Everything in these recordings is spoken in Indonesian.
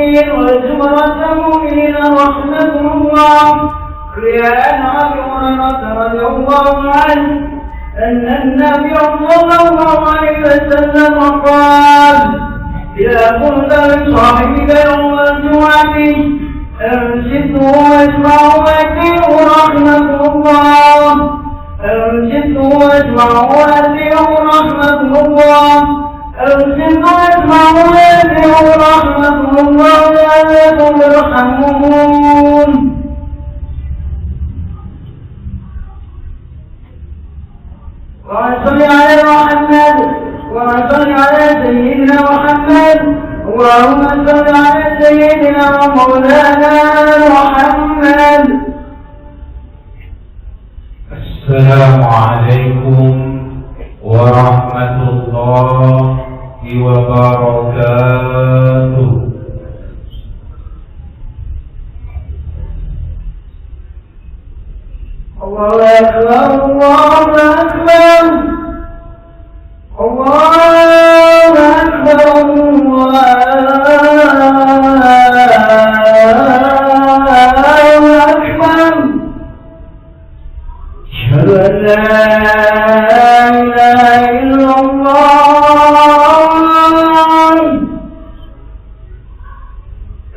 المؤمنين وزمرة المؤمنين رحمة الله. عن أبي هريرة رضي الله عنه أن النبي صلى الله عليه وسلم قال: إذا قلت لصاحبك يوم الجمعة أنصته واسمعه وأطيعه رحمة الله. أنصته واسمعه وأطيعه رحمة الله. أنصته واسمعه وأطيعه رحمة الله لعلكم ترحمون. وصل على محمد وصل على سيدنا محمد. اللهم صل على سيدنا ومولانا محمد. السلام عليكم ورحمة الله وبركاته. الله أكبر الله أكبر الله أكبر الله أكبر. أشهد أن لا إله إلا الله.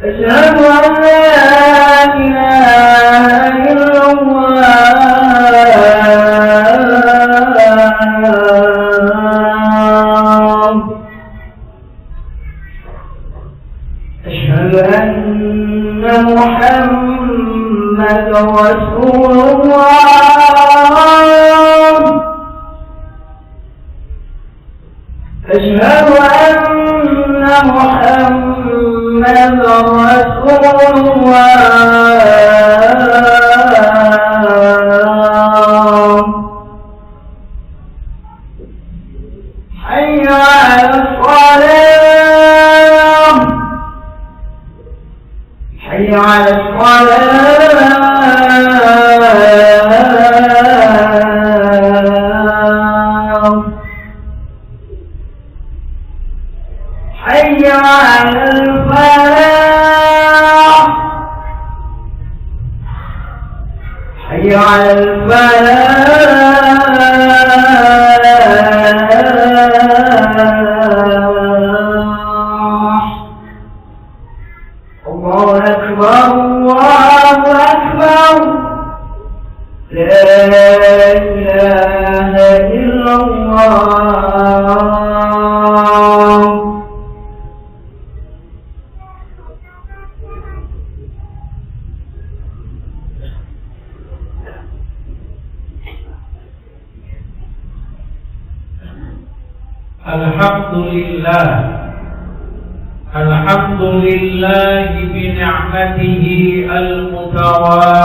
أشهد أن لا إله إلا الله. أشهد أن محمدا رسول الله. أشهد أن محمدا رسول الله. حي على الصلاة. حي على الصلاة. حي على الفلاح. حي على الفلاح. الله أكبر الله أكبر. لا إله إلا الله. الحمد لله بنعمته المتوافرة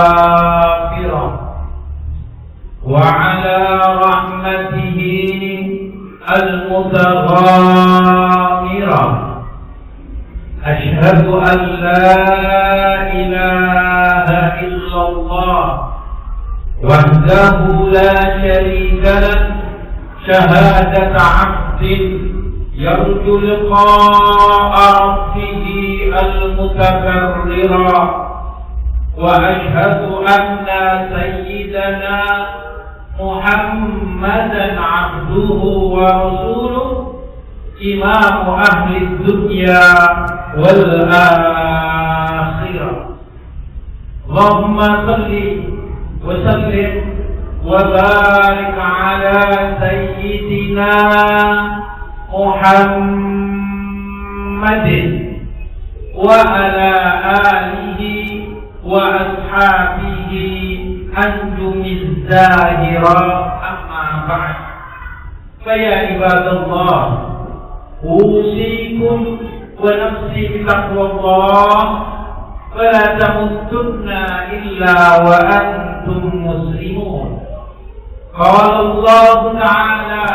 وعلى رحمته المتغامرة. أشهد أن لا إله إلا الله وحده لا شريك له شهادة عبد يرجو لقاء ربه المتكررا. وأشهد أن سيدنا محمدا عبده ورسوله إمام أهل الدنيا والآخرة. اللهم صل وسلم وبارك على سيدنا محمد وعلى آله وأصحابه أنجم الزاهرة. أما بعد، فيا عباد الله، أوصيكم ونفسي بتقوى الله، فلا تموتن إلا وأنتم مسلمون. قال الله تعالى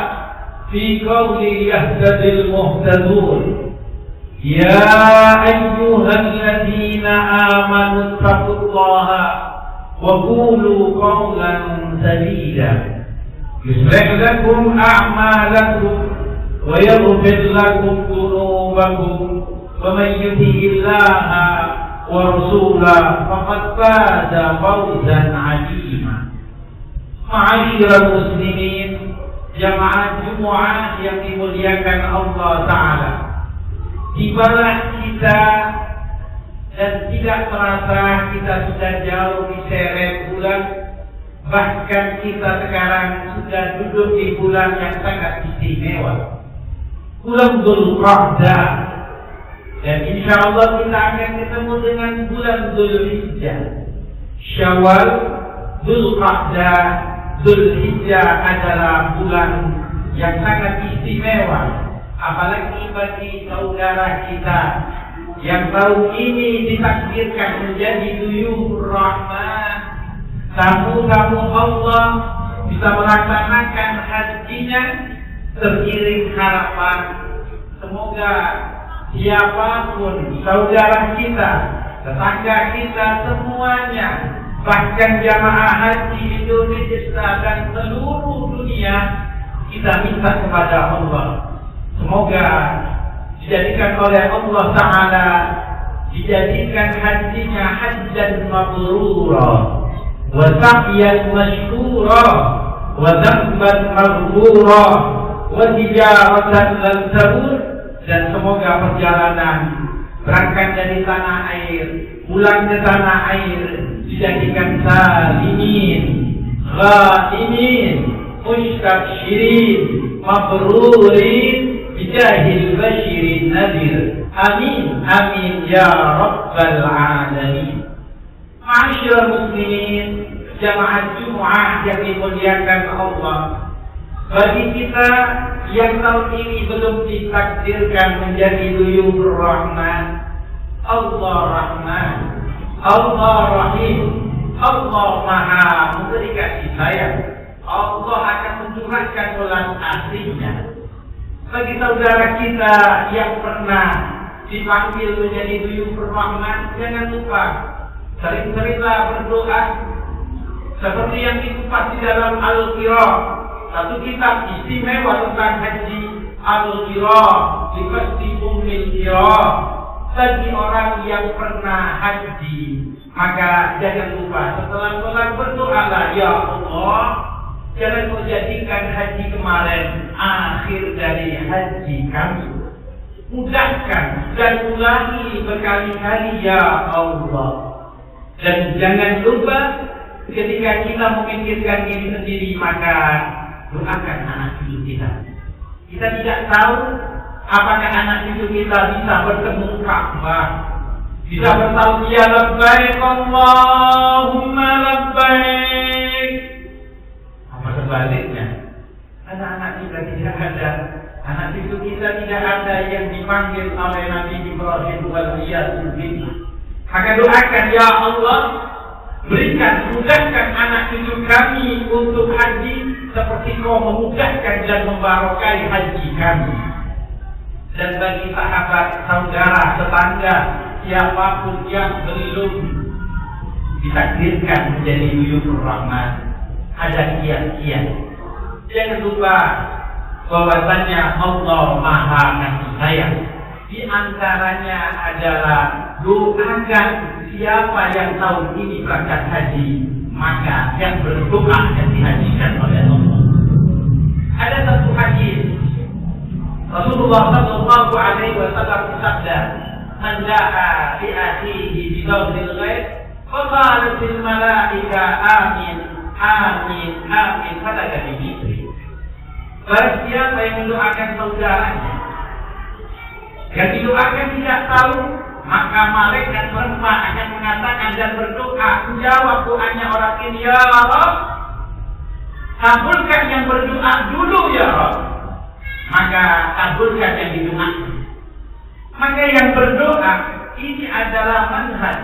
في قوله يهتدي المهتدون: يا أيها الذين آمنوا اتقوا الله وقولوا قولا سديدا يصلح لكم أعمالكم ويغفر لكم ذنوبكم ومن يطع الله ورسوله فقد فاز فوزا عظيما. Ma'asyiral muslimin, jamaah Jumat yang dimuliakan Allah Ta'ala, tibalah kita dan tidak merasa kita sudah jauh diseret bulan. Bahkan kita sekarang sudah duduk di bulan yang sangat istimewa, bulan Dzulqa'dah. Dan insya Allah kita akan ketemu dengan bulan Dzulhijjah, Syawal, Dzulqa'dah, Dzulhijjah adalah bulan yang sangat istimewa. Apalagi bagi saudara kita yang tahun ini ditakdirkan menjadi duyur rahmat, tamu-tamu Allah, bisa melaksanakan hajinya teriring harapan. Semoga siapapun saudara kita, tetangga kita semuanya, bahkan jamaah haji Indonesia dan seluruh dunia, kita minta kepada Allah, semoga dijadikan oleh Allah Ta'ala, dijadikan hajinya hajjan mabrura wa sa'yan mashkura wa dhanban maghfura wa tijaratan lan tabur. Dan semoga perjalanan berangkat dari tanah air, pulang ke tanah air, dijadikan salimin, ghanimin, mustabshirin, mabrurin, bijahil basyirin nadir. Amin, amin ya rabbal alamin. Ma'asyiral muslimin, jamaah Jumat yang dimuliakan Allah, bagi kita yang tahun ini belum ditakdirkan menjadi duyur rahman, Allah Rahman, Allah Rahim, Allah Maha memberi kasih sayang. Allah akan mencurahkan welas aslinya. Bagi saudara kita yang pernah dipanggil menjadi duyur rahman, jangan lupa sering-seringlah berdoa seperti yang dikupas di dalam Al-Qira, satu kitab istimewa tentang haji, Al-Qira li qasdi ummil qira. Bagi orang yang pernah haji, maka jangan lupa setelah sholat berdoalah, ya Allah, jangan kau jadikan haji kemarin akhir dari haji kami. Mudahkan dan ulangi berkali-kali, ya Allah. Dan jangan lupa ketika kita memikirkan diri sendiri, maka doakan anak cucu kita. Kita tidak tahu apakah anak cucu kita bisa bertemu Ka'bah, bisa bertauhid labbaik Allahumma labbaik. Apa sebaliknya? Anak-anak kita tidak ada, anak cucu kita tidak ada yang dipanggil oleh Nabi Ibrahim wal-iyadu billah. Maka doakan, ya Allah, berikan, mudahkan anak cucu kami untuk haji seperti kau memudahkan dan membarokai haji kami. Dan bagi sahabat, saudara, tetangga, siapapun yang belum ditakdirkan menjadi duyur rahman, ada kiat-kiat. Jangan lupa bahwasanya Allah Maha kasih sayang. Di antaranya adalah doakan siapa yang tahun ini berangkat haji, maka yang berdoa dan dihajikan oleh Allah. Ada satu hadis Rasulullah sallallahu alaihi wasallam bersabda, "Man da'a li akhihi bi dawril ghaib, fa qalatil malaika amin, amin, amin." Kata Nabi, barang siapa yang mendoakan saudaranya, yang didoakan tidak tahu, maka malaikat meremah akan mengatakan dan berdoa, jawab doanya orang ini, ya Rabb, kabulkan yang berdoa dulu ya Rabb, maka kabulkan yang didoakan. Maka yang berdoa ini adalah manhaj,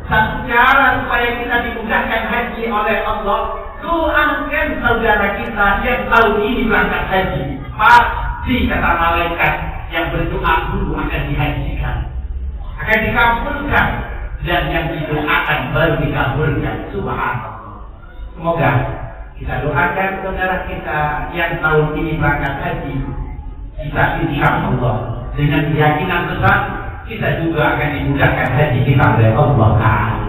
satu cara supaya kita dimudahkan haji oleh Allah. Doakan saudara kita yang tahun ini berangkat haji, pasti kata malaikat yang berdoa dulu akan dihajikan, akan dikabulkan, dan yang didoakan baru dikabulkan. Subhanallah. Semoga kita doakan saudara kita yang tahun ini berangkat haji, kita insya Allah dengan keyakinan besar kita juga akan dimudahkan haji kita oleh Allah Ta'ala.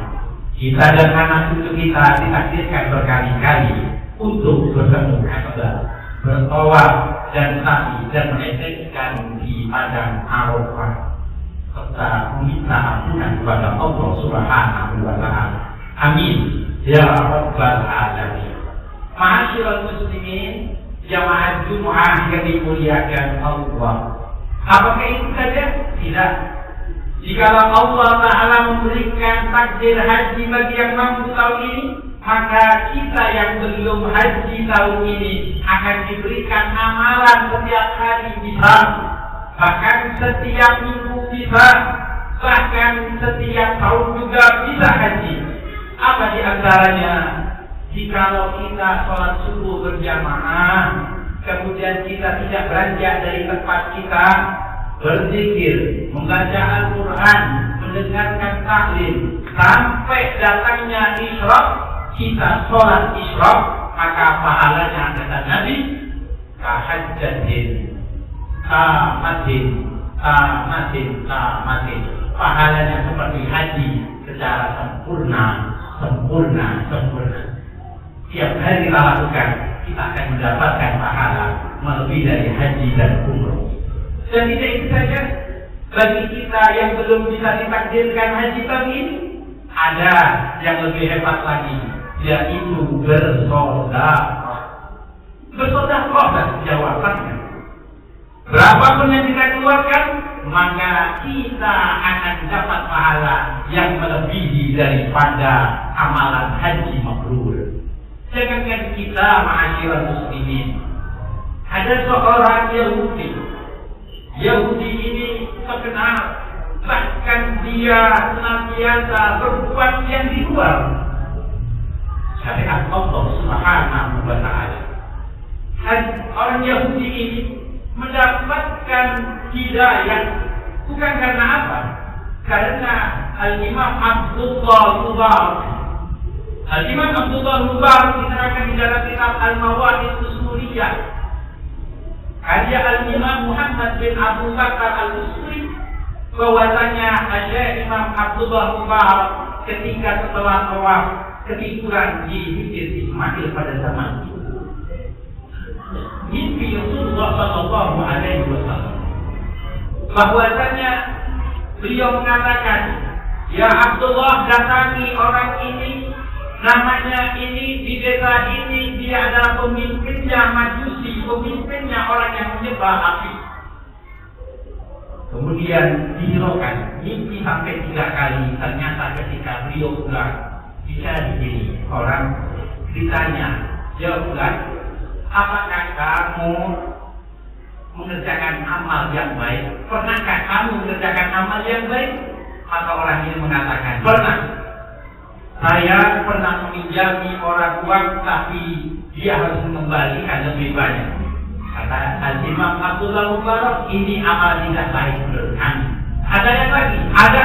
Kita dan anak cucu kita ditakdirkan berkali-kali untuk bertemu Ka'bah, bertawaf dan sa'i dan meneteskan di padang Arafah, serta meminta ampunan kepada Allah Subhanahu wa Ta'ala. Amin ya rabbal alamin. Ma'asyiral muslimin, jamaah Jumat yang dimuliakan Allah. Apakah itu saja? Tidak. Jikalau Allah Ta'ala memberikan takdir haji bagi yang mampu tahun ini, maka kita yang belum haji tahun ini akan diberikan amalan setiap hari bisa, bahkan setiap minggu bisa, bahkan setiap tahun juga bisa haji. Apa di antaranya? Jikalau kita sholat subuh berjamaah, kemudian kita tidak beranjak dari tempat kita, berzikir, membaca Al-Quran, mendengarkan taklim, sampai datangnya isyraq, kita sholat isyraq, maka pahalanya kata Nabi, kahajjatin, tamatin. Pahalanya seperti haji secara sempurna. Tiap hari kita lakukan, kita akan mendapatkan pahala melebihi dari haji dan umroh. Dan tidak itu saja, bagi kita yang belum bisa ditakdirkan haji tahun ini, ada yang lebih hebat lagi, yaitu bersedekah. Bersedekah jawabannya. Berapapun yang kita keluarkan, maka kita akan dapat pahala yang melebihi daripada amalan haji mabrur. Jangankan kita, ma'asyiral muslimin, ada seorang Yahudi ini terkenal, bahkan dia senantiasa berbuat yang di luar syariat Allah Subhanahu wa Ta'ala. Orang Yahudi ini mendapatkan hidayah bukan karena apa? Karena Al-Imam Abdullah Mubarak. Al-Imam Abdullah Mubarak diterangkan di dalam kitab Al-Mawahid Usuliyah, karya Al-Imam Muhammad bin Abu Bakar Al-Usri, bahwasanya Syekh Imam Abdullah Mubarak ketika setelah tawaf ketiduran di Bukit Ismail pada zaman itu. Mimpi Rasulullah Sallallahu Alaihi Wasallam, bahwasanya beliau mengatakan, ya Abdullah, datangi orang ini, namanya ini, di desa ini, dia adalah pemimpinnya Majusi, pemimpinnya orang yang menyembah api. Kemudian dihiraukan, mimpi sampai 3 kali. Ternyata ketika beliau pulang, bisa dipilih orang, ditanya, ya pulang, apakah kamu mengerjakan amal yang baik? Pernahkah kamu mengerjakan amal yang baik? Maka orang ini mengatakan, pernah. Saya pernah meminjami orang uang, tapi dia harus mengembalikan lebih banyak. Kata Al-Imam Abdullah Mubarak, ini amal tidak baik menurut kami. Ada yang lagi, ada.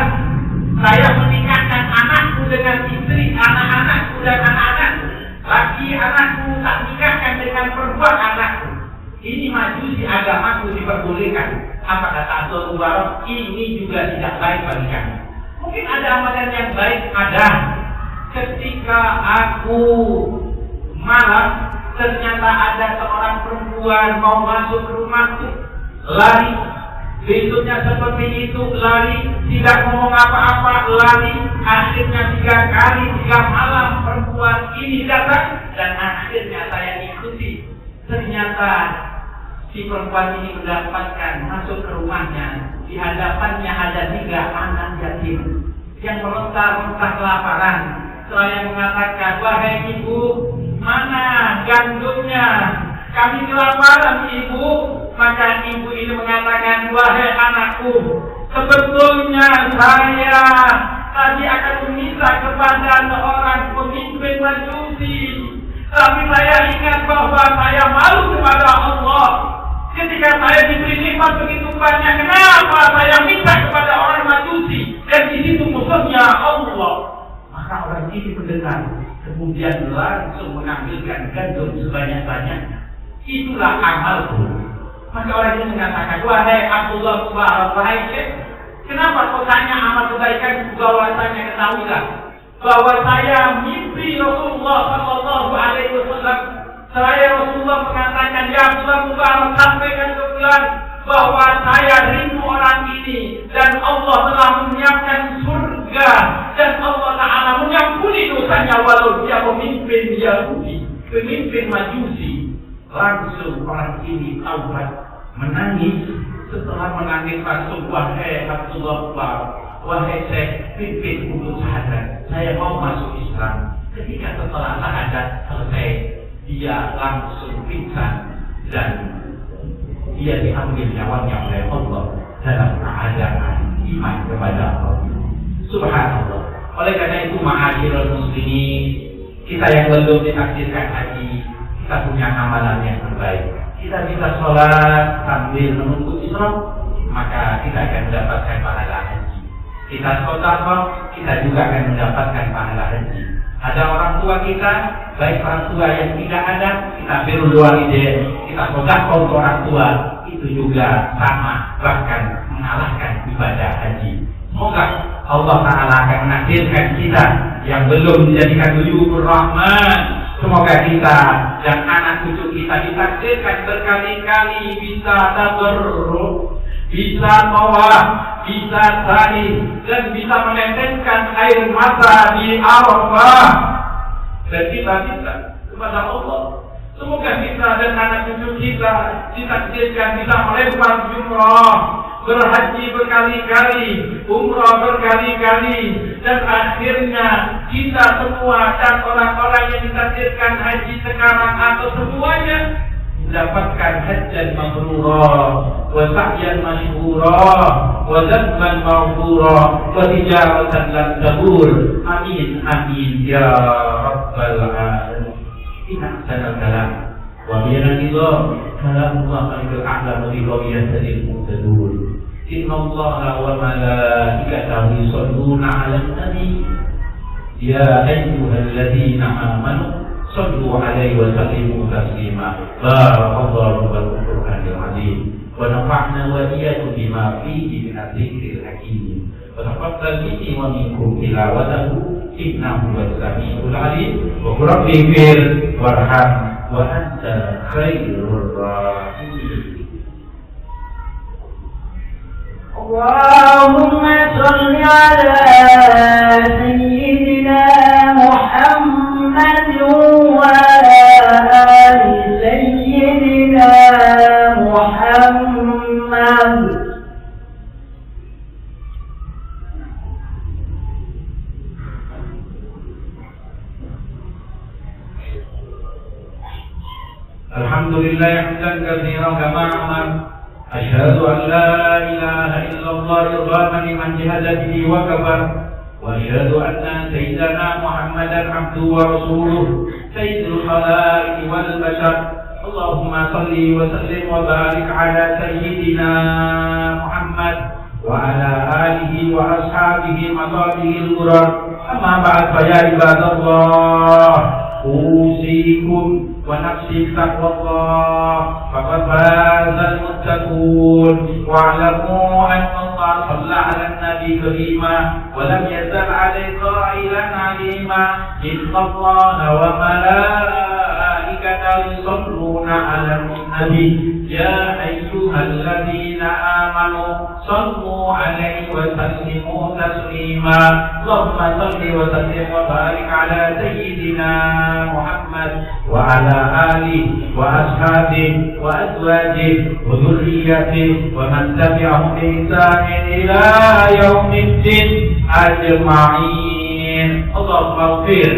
Saya menikahkan anakku dengan istri, anak-anakku dan anak-anakku. Laki anakku tak nikahkan dengan perempuan anakku. Ini Majusi, agamaku diperbolehkan. Apa kata Abdullah Mubarak? Ini juga tidak baik bagi kami. Mungkin ada amalan yang baik, ada. Ketika aku malam, ternyata ada seorang perempuan mau masuk ke rumahku, lari. Besoknya seperti itu, lari, tidak ngomong apa-apa, lari. Akhirnya 3 kali 3 malam perempuan ini datang, dan akhirnya saya ikuti. Ternyata si perempuan ini mendapatkan masuk ke rumahnya, di hadapannya ada 3 anak yatim yang meronta-ronta kelaparan. Saya mengatakan, wahai ibu, mana gandumnya? Kami kelaparan, ibu. Maka ibu ini mengatakan, wahai anakku, sebetulnya saya tadi akan meminta kepada seorang pemimpin Majusi, tapi saya ingat bahwa saya malu kepada Allah. Ketika saya diberi nikmat begitu banyak, kenapa saya minta kepada orang Majusi? Dan di situ musuhnya Allah. Maka orang ini mendengar, kemudian langsung mengambilkan gandum sebanyak-banyaknya. Itulah amalku. Maka orang ini mengatakan, wahai Abdullah Mubarak, wahai Syekh, Kenapa kau tanya amal kebaikan? Bahwasanya ketahuilah bahwa saya mimpi Rasulullah Sallallahu Alaihi Wasallam. Saya Rasulullah mengatakan, ya Abdullah Mubarak, sampaikan ke bulan bahwa saya rindu orang ini dan Allah telah menyiapkan surga dan Allah Ta'ala mengampuni dosanya walau dia pemimpin Yahudi, pemimpin Majusi. Langsung orang ini taubat, menangis. Setelah menangis langsung, wahai Abdullah Mubarak, wahai Syekh, pimpin untuk syahadat, saya mau masuk Islam. Ketika setelah syahadat selesai, dia langsung pingsan dan dia diambil nyawanya oleh Allah dalam keadaan iman kepada Allah. Subhanallah. Oleh karena itu, ma'asyiral muslimin, kita yang belum ditakdirkan haji, kita punya amalan yang terbaik. Kita bisa sholat sambil menunggu Islam, maka kita akan mendapatkan pahala haji. Kita sedekah, kita juga akan mendapatkan pahala haji. Ada orang tua kita, baik orang tua yang tidak ada, kita birrul walidain, kita sedekah untuk orang tua, itu juga sama, bahkan mengalahkan ibadah haji. Semoga Allah Ta'ala akan menakdirkan kita yang belum dijadikan wujud rahman. Semoga kita dan anak cucu kita ditakdirkan berkali-kali bisa tabarruk, bisa tawaf, bisa sa'i, dan bisa meneteskan air mata di Arafah. Dan kita minta kepada Allah, semoga kita dan anak cucu kita ditakdirkan bisa melempar jumrah, berhaji berkali-kali, umrah berkali-kali, dan akhirnya kita semua dan orang-orang yang ditakdirkan haji sekarang atau semuanya mendapatkan hajjan mabrurah, wa sa'yan masyhurah, wa dzanban maghfurah, wa tijaratan lan tabur. Amin amin ya rabbal alamin. Inna ahsanal kalam wa biyanillah kalamullah al-a'la wa biqawiyat al-muqtadur. Inna Allaha wa malaikatahu yusholluna 'alan nabi ya ayyuhalladzina amanu shallu 'alaihi wa sallimu taslima. Barakallahu fil Qur'anil 'azim wa nafa'na wa iyyakum bima fihi min adh-dhikril hakim. Wa taqabbal minni wa minkum tilawatahu innahu was-sami'ul 'alim. Wa rabbi fir warham wa anta khairur rahimin. اللهم صل على سيدنا محمد وعلى آل سيدنا محمد. Alhamdulillah hamdan katsiran kama amar. أشهد أن لا إله إلا الله إرغاما لمن جهد به وكفر وأشهد أن سيدنا محمدا عبده ورسوله سيد الخلائق والبشر. اللهم صل وسلم وبارك على سيدنا محمد وعلى آله وأصحابه مصابه الغرر. أما بعد فيا عباد الله أوصيكم ونفسي بتقوى الله فقد فاز المتقون. واعلموا أن الله صلى على النبي كريما ولم يزل عليه قائلا عليما إن الله وملائكته يصلون على النبي يا أيها الذين آمنوا صلوا عليه وسلموا تسليما. اللهم صل وسلم وبارك على سيدنا محمد وعلى آله وأصحابه وأزواجه وذريته ومن تبعهم بإحسان إلى يوم الدين أجمعين. اللهم اغفر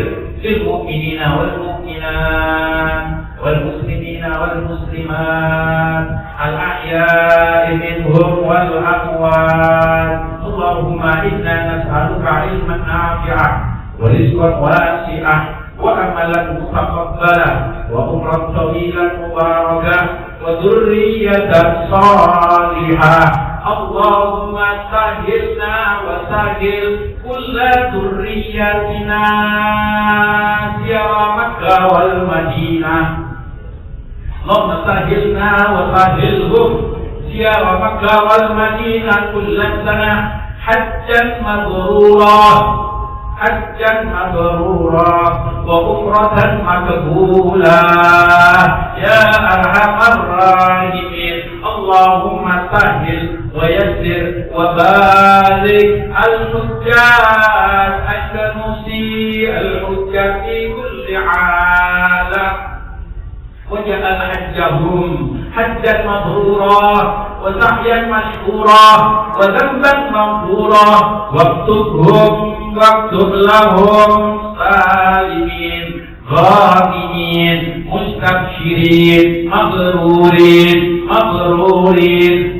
للمؤمنين والمؤمنات والمسلمين والمسلمات الأحياء منهم والأموات. اللهم إنا نسألك علما نافعا ورزقا واسعا وعملا متقبلا وعمرا طويلا مباركا وذرية صالحة. اللهم سهلنا وسهل كل ذريتنا زيارة مكة والمدينة. اللهم سهلنا وسهلهم زيارة مكة والمدينة كل سنة حجا مبرورا حجا مبرورا وعمرة مقبولا يا أرحم الراحمين. اللهم سهل ويسر وبارك الحجاج أنت نسيء الحجة في كل عالم، وجعل حجهم حجا مبرورا وسعيا مشكورا وذنبا مغفورا، واكتب لهم سالمين غانمين مستبشرين مبرورين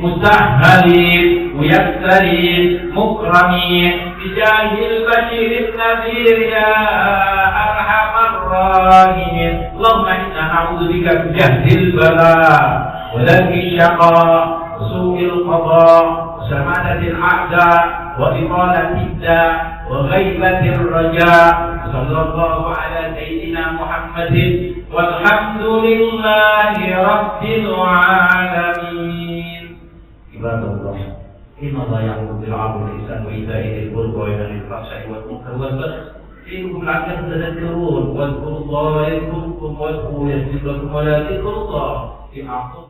مسهلين ميسرين مكرمين بجاه البشير النذير يا أرحم الراحمين. اللهم إنا نعوذ بك من جهد البلاء ودرك الشقاء وسوء القضاء وشماتة الأعداء وإطالة الداء وغيبة الرجاء. صلى الله على سيدنا محمد والحمد لله رب العالمين. عباد الله، إن الله يأمر بالعدل والإحسان وإيتاء ذي القربى وينهى عن الفحشاء والمنكر والبغي يعظكم لعلكم تذكرون. واذكروا الله يذكركم وادعوه يستجب لكم ولذكر الله أعظم.